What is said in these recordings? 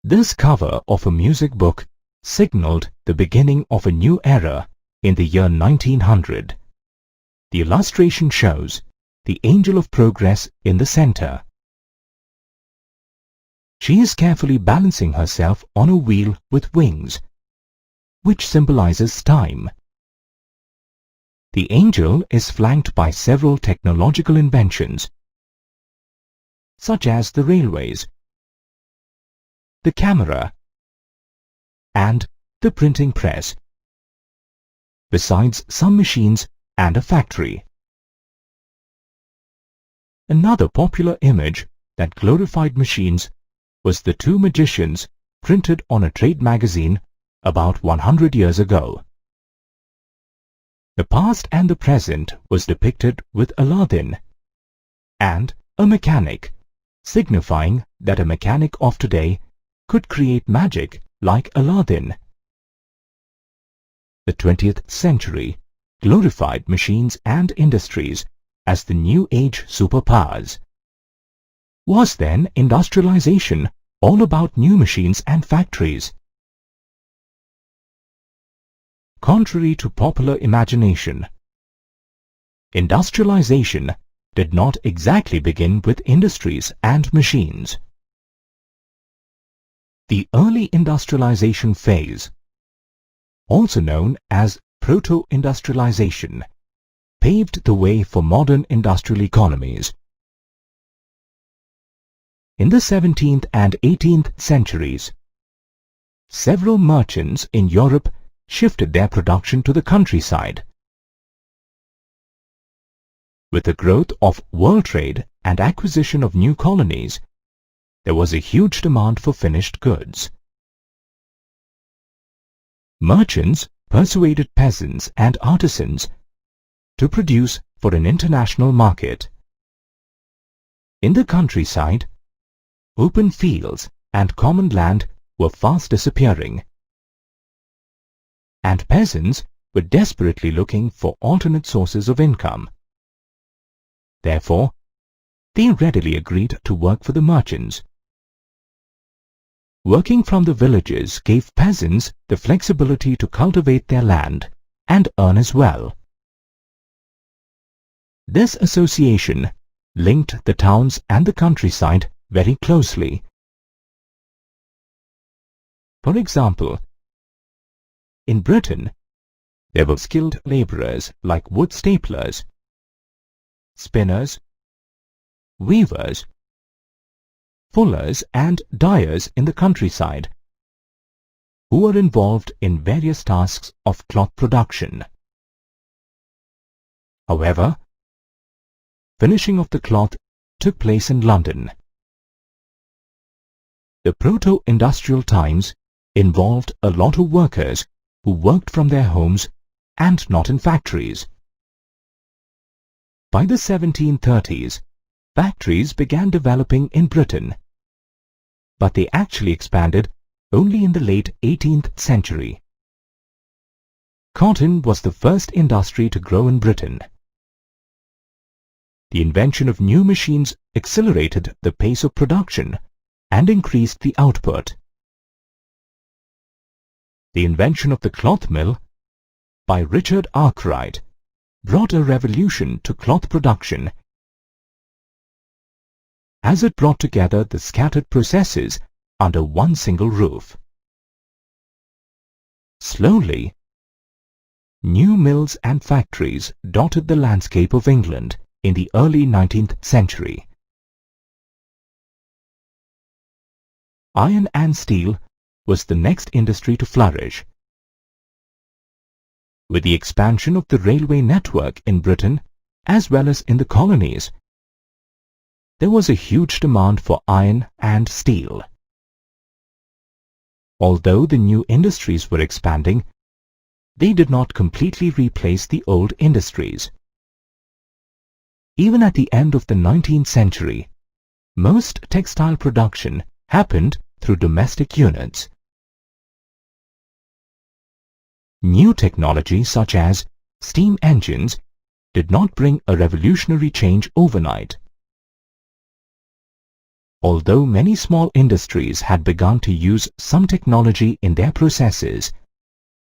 This cover of a music book signaled the beginning of a new era in the year 1900. The illustration shows the Angel of Progress in the center. She is carefully balancing herself on a wheel with wings, which symbolizes time. The angel is flanked by several technological inventions, such as the railways, the camera, and the printing press, besides some machines and a factory. Another popular image that glorified machines was the two magicians printed on a trade magazine about 100 years ago. The past and the present was depicted with Aladdin and a mechanic, signifying that a mechanic of today could create magic like Aladdin. The 20th century glorified machines and industries as the new age superpowers. Was then industrialization all about new machines and factories? Contrary to popular imagination, industrialization did not exactly begin with industries and machines. The early industrialization phase, also known as proto-industrialization, paved the way for modern industrial economies. In the 17th and 18th centuries, several merchants in Europe shifted their production to the countryside. With the growth of world trade and acquisition of new colonies, there was a huge demand for finished goods. Merchants persuaded peasants and artisans to produce for an international market. In the countryside, open fields and common land were fast disappearing, and peasants were desperately looking for alternate sources of income. Therefore, they readily agreed to work for the merchants. Working from the villages gave peasants the flexibility to cultivate their land and earn as well. This association linked the towns and the countryside very closely. For example, in Britain, there were skilled laborers like wood staplers, spinners, weavers, fullers and dyers in the countryside, who were involved in various tasks of cloth production. However, finishing of the cloth took place in London. The proto-industrial times involved a lot of workers who worked from their homes and not in factories. By the 1730s, factories began developing in Britain, but they actually expanded only in the late 18th century. Cotton was the first industry to grow in Britain. The invention of new machines accelerated the pace of production and increased the output. The invention of the cloth mill by Richard Arkwright brought a revolution to cloth production, as it brought together the scattered processes under one single roof. Slowly, new mills and factories dotted the landscape of England in the early 19th century. Iron and steel was the next industry to flourish. With the expansion of the railway network in Britain as well as in the colonies, there was a huge demand for iron and steel. Although the new industries were expanding, they did not completely replace the old industries. Even at the end of the 19th century, most textile production happened through domestic units. New technology such as steam engines did not bring a revolutionary change overnight. Although many small industries had begun to use some technology in their processes,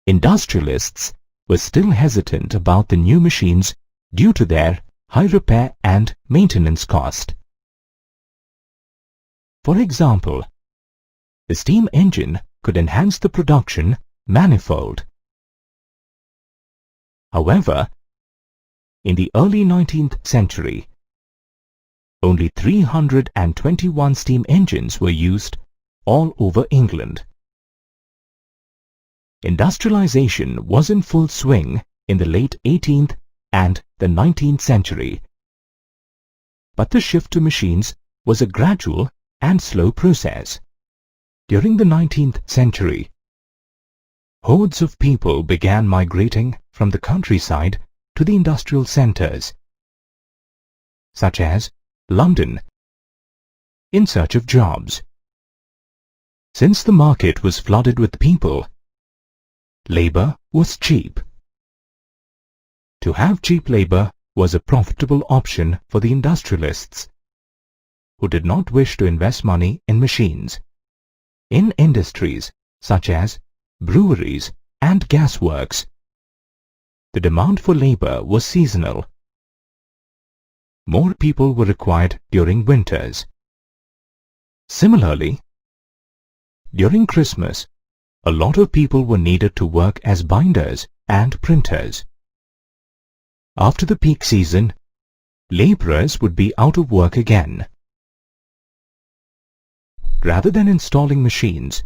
industrialists were still hesitant about the new machines due to their high repair and maintenance cost. For example, the steam engine could enhance the production manifold. However, in the early 19th century, only 321 steam engines were used all over England. Industrialization was in full swing in the late 18th and the 19th century, but the shift to machines was a gradual and slow process. During the 19th century, hordes of people began migrating from the countryside to the industrial centers, such as London, in search of jobs. Since the market was flooded with people, labor was cheap. To have cheap labor was a profitable option for the industrialists, who did not wish to invest money in machines. In industries such as breweries and gasworks, the demand for labor was seasonal. More people were required during winters. Similarly, during Christmas, a lot of people were needed to work as binders and printers. After the peak season, laborers would be out of work again. Rather than installing machines,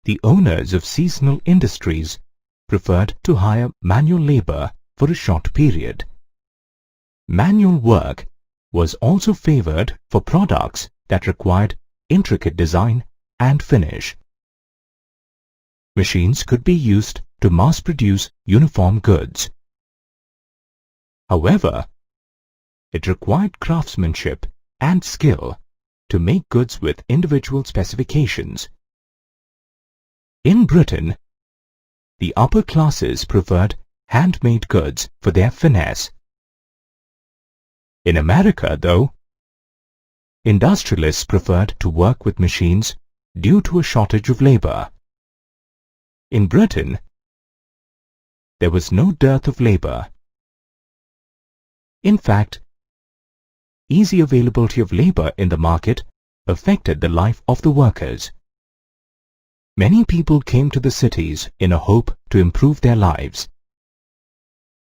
the owners of seasonal industries preferred to hire manual labor for a short period. Manual work was also favored for products that required intricate design and finish. Machines could be used to mass-produce uniform goods. However, it required craftsmanship and skill to make goods with individual specifications. In Britain, the upper classes preferred handmade goods for their finesse. In America, though, industrialists preferred to work with machines due to a shortage of labor. In Britain, there was no dearth of labor. In fact, easy availability of labor in the market affected the life of the workers. Many people came to the cities in a hope to improve their lives,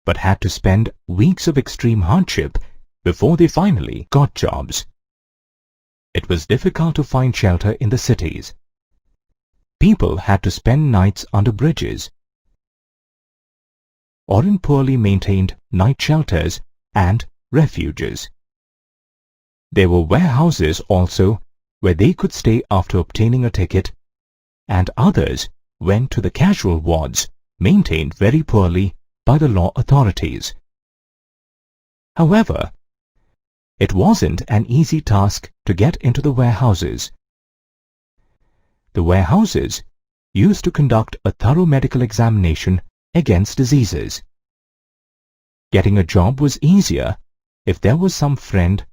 but had to spend weeks of extreme hardship before they finally got jobs. It was difficult to find shelter in the cities. People had to spend nights under bridges or in poorly maintained night shelters and refuges. There were warehouses also where they could stay after obtaining a ticket, and others went to the casual wards maintained very poorly by the law authorities. However, it wasn't an easy task to get into the warehouses. The warehouses used to conduct a thorough medical examination against diseases. Getting a job was easier if there was some friend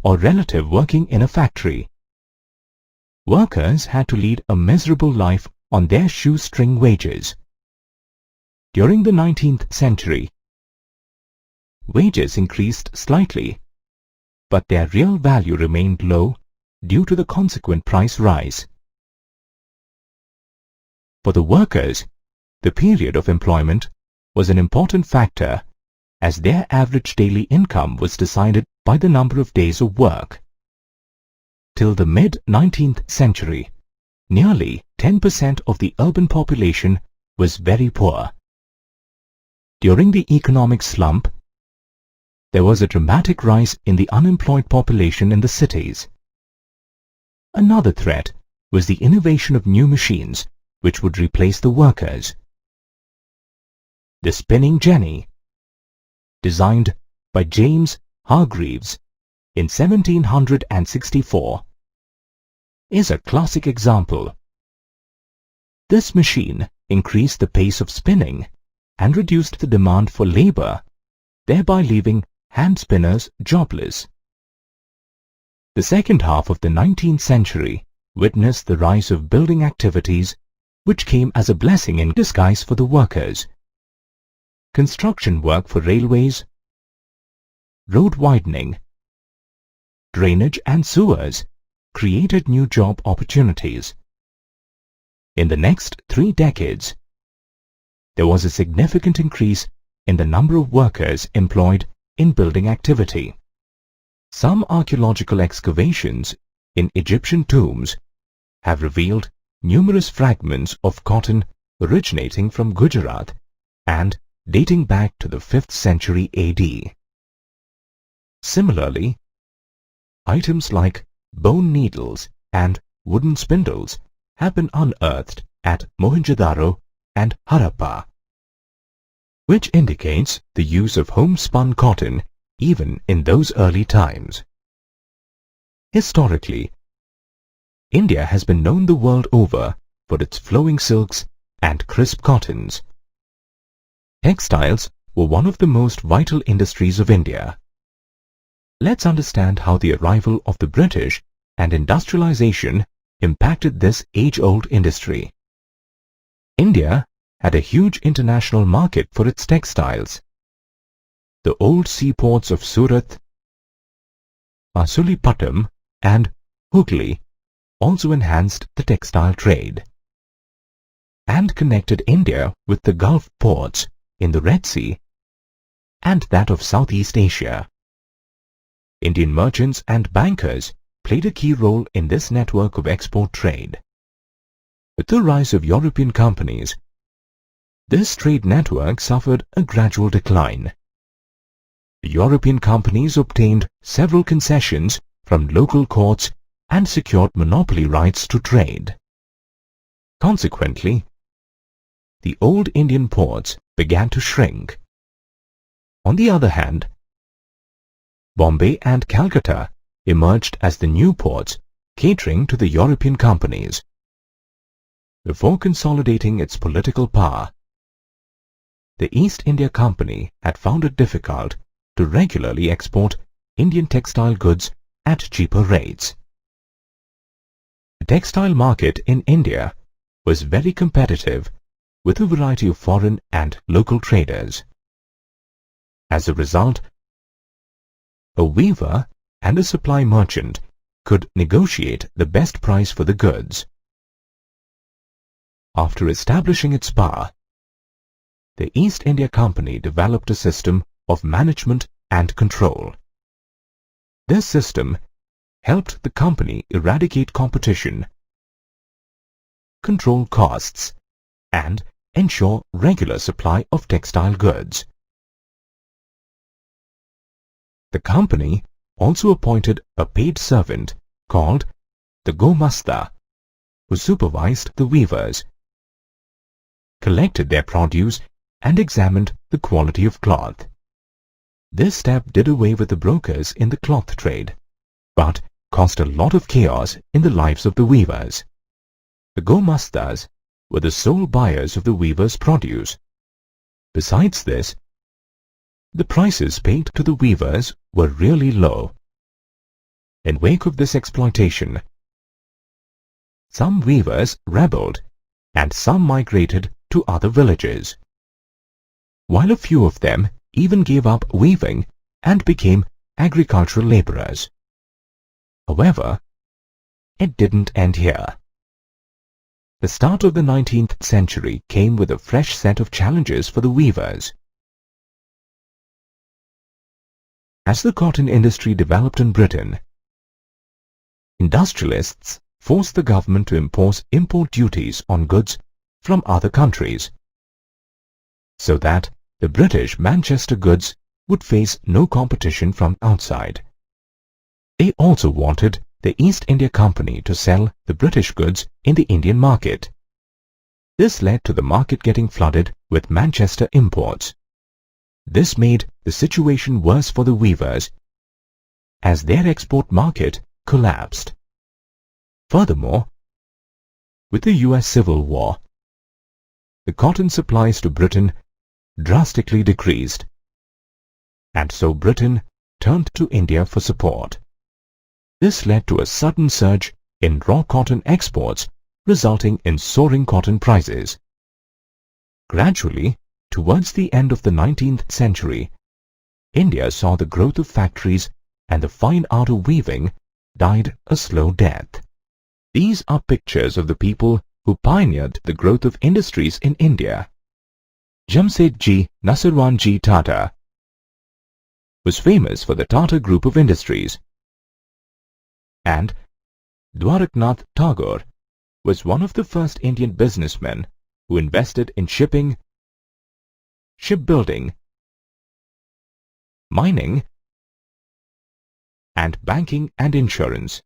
or relative working in a factory. Workers had to lead a miserable life on their shoestring wages. During the 19th century, wages increased slightly, but their real value remained low due to the consequent price rise. For the workers, the period of employment was an important factor, as their average daily income was decided by the number of days of work. Till the mid-19th century, nearly 10% of the urban population was very poor. During the economic slump, there was a dramatic rise in the unemployed population in the cities. Another threat was the innovation of new machines which would replace the workers. The spinning jenny, designed by James Hargreaves in 1764, is a classic example. This machine increased the pace of spinning and reduced the demand for labor, thereby leaving hand spinners jobless. The second half of the 19th century witnessed the rise of building activities, which came as a blessing in disguise for the workers. Construction work for railways, road widening, drainage and sewers created new job opportunities. In the next 3 decades, there was a significant increase in the number of workers employed in building activity. Some archaeological excavations in Egyptian tombs have revealed numerous fragments of cotton originating from Gujarat and dating back to the 5th century AD. Similarly, items like bone needles and wooden spindles have been unearthed at Mohenjo-daro and Harappa, which indicates the use of homespun cotton even in those early times. Historically, India has been known the world over for its flowing silks and crisp cottons. Textiles were one of the most vital industries of India. Let's understand how the arrival of the British and industrialization impacted this age-old industry. India had a huge international market for its textiles. The old seaports of Surat, Masulipatam and Hooghly also enhanced the textile trade and connected India with the Gulf ports in the Red Sea and that of Southeast Asia. Indian merchants and bankers played a key role in this network of export trade. With the rise of European companies, this trade network suffered a gradual decline. The European companies obtained several concessions from local courts and secured monopoly rights to trade. Consequently, the old Indian ports began to shrink. On the other hand, Bombay and Calcutta emerged as the new ports catering to the European companies. Before consolidating its political power, the East India Company had found it difficult to regularly export Indian textile goods at cheaper rates. The textile market in India was very competitive with a variety of foreign and local traders. As a result, a weaver and a supply merchant could negotiate the best price for the goods. After establishing its power, the East India Company developed a system of management and control. This system helped the company eradicate competition, control costs, and ensure regular supply of textile goods. The company also appointed a paid servant called the Gomasta, who supervised the weavers, collected their produce, and examined the quality of cloth. This step did away with the brokers in the cloth trade, but caused a lot of chaos in the lives of the weavers. The Gomastas were the sole buyers of the weavers' produce. Besides this, the prices paid to the weavers were really low. In wake of this exploitation, some weavers rebelled and some migrated to other villages, while a few of them even gave up weaving and became agricultural laborers. However, it didn't end here. The start of the 19th century came with a fresh set of challenges for the weavers. As the cotton industry developed in Britain, industrialists forced the government to impose import duties on goods from other countries, so that the British Manchester goods would face no competition from outside. They also wanted the East India Company to sell the British goods in the Indian market. This led to the market getting flooded with Manchester imports. This made the situation worse for the weavers, as their export market collapsed. Furthermore, with the US Civil War, the cotton supplies to Britain drastically decreased, and so Britain turned to India for support. This led to a sudden surge in raw cotton exports, resulting in soaring cotton prices. Gradually, towards the end of the 19th century, India saw the growth of factories and the fine art of weaving died a slow death. These are pictures of the people who pioneered the growth of industries in India. Jamsetji Nasirwanji Tata was famous for the Tata Group of Industries, and Dwaraknath Tagore was one of the first Indian businessmen who invested in shipping, shipbuilding, mining, and banking and insurance.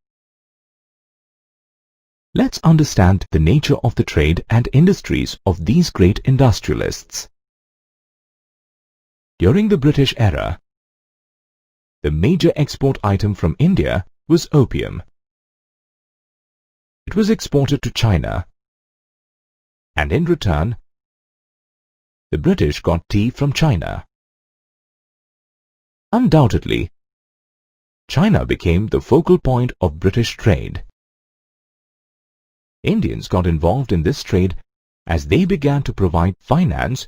Let's understand the nature of the trade and industries of these great industrialists. During the British era, the major export item from India was opium. It was exported to China, and in return, the British got tea from China. Undoubtedly, China became the focal point of British trade. Indians got involved in this trade as they began to provide finance,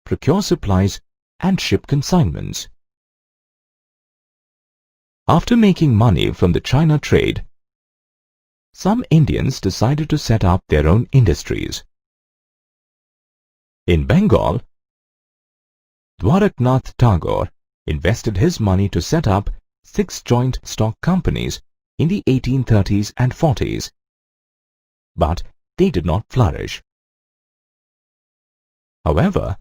procure supplies, and ship consignments. After making money from the China trade, some Indians decided to set up their own industries. In Bengal, Dwaraknath Tagore invested his money to set up 6 joint stock companies in the 1830s and 40s, but they did not flourish. However,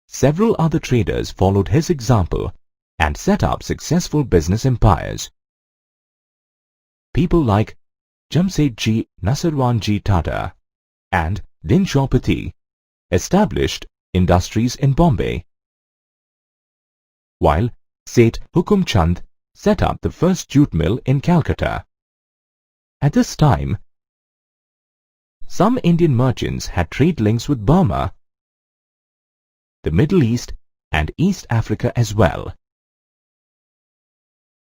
several other traders followed his example and set up successful business empires. People like Jamsetji Nasirwanji Tata and Dinshawpati established industries in Bombay, while Seth Hukum Chand set up the first jute mill in Calcutta. At this time, some Indian merchants had trade links with Burma, the Middle East, and East Africa as well.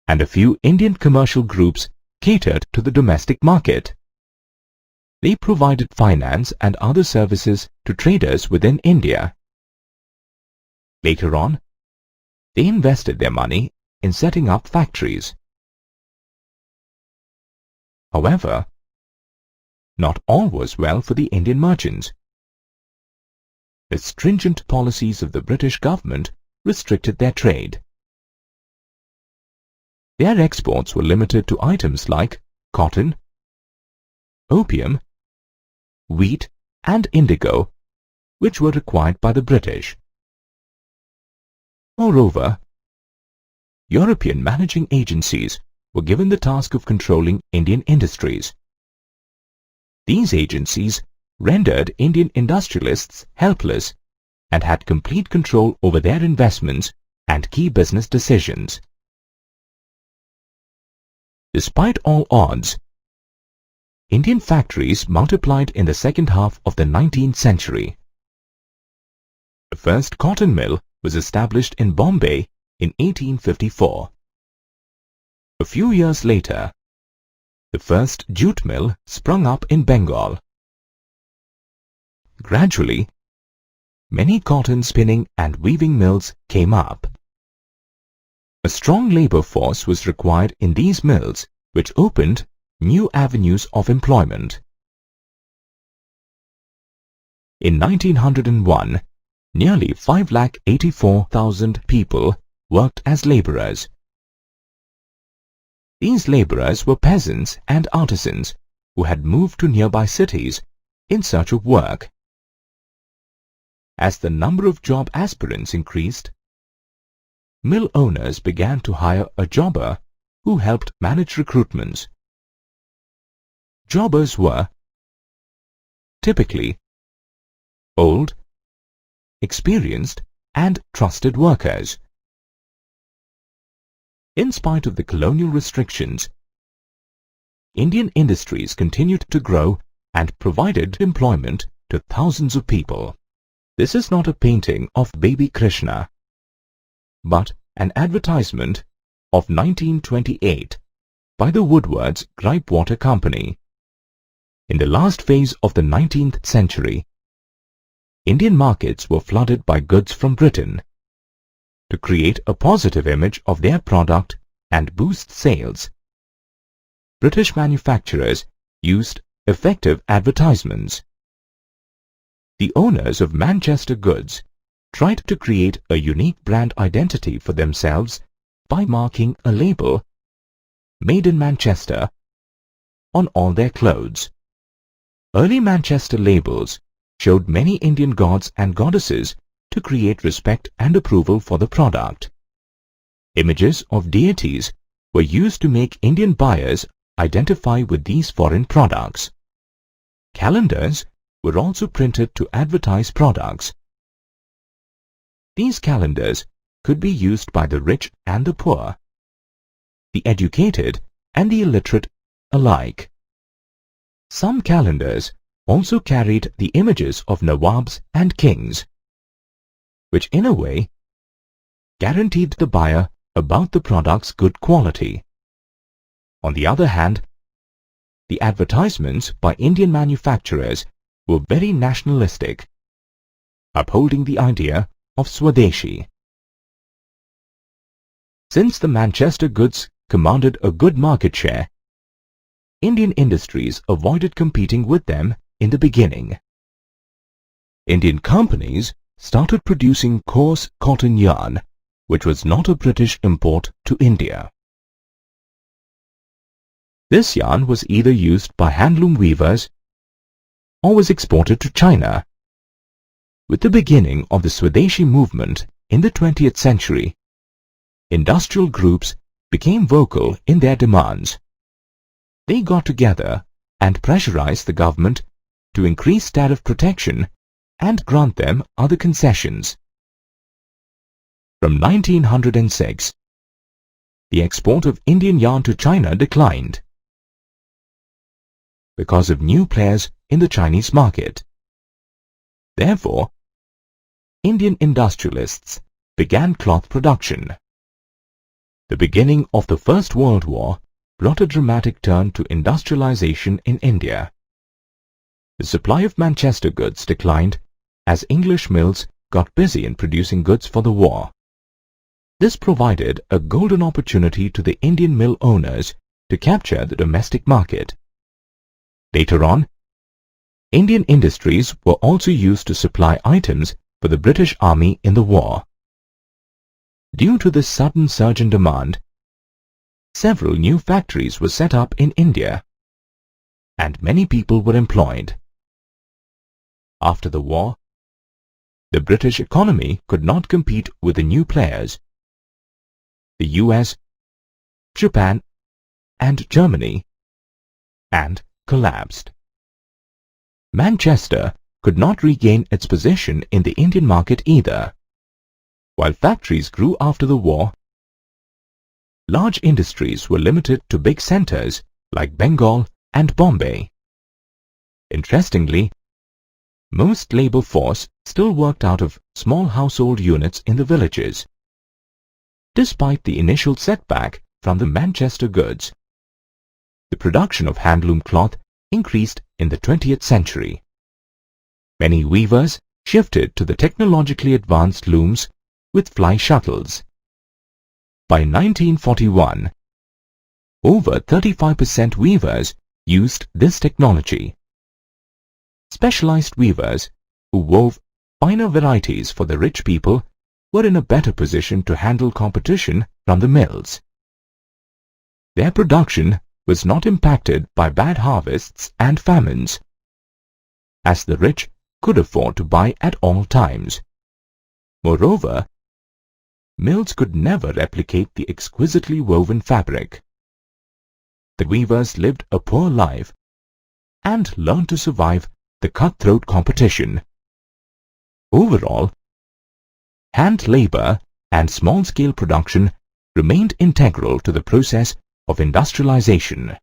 And a few Indian commercial groups catered to the domestic market. They provided finance and other services to traders within India. Later on, they invested their money in setting up factories. However, not all was well for the Indian merchants. The stringent policies of the British government restricted their trade. Their exports were limited to items like cotton, opium, wheat, and indigo, which were required by the British. Moreover, European managing agencies were given the task of controlling Indian industries. These agencies rendered Indian industrialists helpless and had complete control over their investments and key business decisions. Despite all odds, Indian factories multiplied in the second half of the 19th century. The first cotton mill was established in Bombay in 1854. A few years later, the first jute mill sprung up in Bengal. Gradually, many cotton spinning and weaving mills came up. A strong labor force was required in these mills, which opened new avenues of employment. In 1901, nearly 5,84,000 people worked as laborers. These laborers were peasants and artisans who had moved to nearby cities in search of work. As the number of job aspirants increased, mill owners began to hire a jobber who helped manage recruitments. Jobbers were typically old, experienced, and trusted workers. In spite of the colonial restrictions, Indian industries continued to grow and provided employment to thousands of people. This is not a painting of baby Krishna, but an advertisement of 1928 by the Woodward's Gripe-Water Company. In the last phase of the 19th century, Indian markets were flooded by goods from Britain. To create a positive image of their product and boost sales, British manufacturers used effective advertisements. The owners of Manchester Goods tried to create a unique brand identity for themselves by marking a label, "Made in Manchester," on all their clothes. Early Manchester labels showed many Indian gods and goddesses to create respect and approval for the product. Images of deities were used to make Indian buyers identify with these foreign products. Calendars were also printed to advertise products. These calendars could be used by the rich and the poor, the educated and the illiterate alike. Some calendars also carried the images of Nawabs and kings, which in a way guaranteed the buyer about the product's good quality. On the other hand, the advertisements by Indian manufacturers were very nationalistic, upholding the idea of Swadeshi. Since the Manchester goods commanded a good market share, Indian industries avoided competing with them in the beginning. Indian companies started producing coarse cotton yarn, which was not a British import to India. This yarn was either used by handloom weavers or was exported to China. With the beginning of the Swadeshi movement in the 20th century, industrial groups became vocal in their demands. They got together and pressurized the government to increase tariff protection and grant them other concessions. From 1906, the export of Indian yarn to China declined because of new players in the Chinese market. Therefore, Indian industrialists began cloth production. The beginning of the First World War brought a dramatic turn to industrialization in India. The supply of Manchester goods declined as English mills got busy in producing goods for the war. This provided a golden opportunity to the Indian mill owners to capture the domestic market. Later on, Indian industries were also used to supply items for the British Army in the war. Due to this sudden surge in demand, several new factories were set up in India, and many people were employed. After the war, the British economy could not compete with the new players. The US, Japan, and Germany, and collapsed. Manchester could not regain its position in the Indian market either. While factories grew after the war, large industries were limited to big centers like Bengal and Bombay. Interestingly, most labor force still worked out of small household units in the villages. Despite the initial setback from the Manchester goods, the production of handloom cloth increased in the 20th century. Many weavers shifted to the technologically advanced looms with fly shuttles. By 1941, over 35% weavers used this technology. Specialized weavers who wove finer varieties for the rich people were in a better position to handle competition from the mills. Their production was not impacted by bad harvests and famines, as the rich could afford to buy at all times. Moreover, mills could never replicate the exquisitely woven fabric. The weavers lived a poor life and learned to survive the cutthroat competition. Overall, hand labor and small-scale production remained integral to the process of industrialization.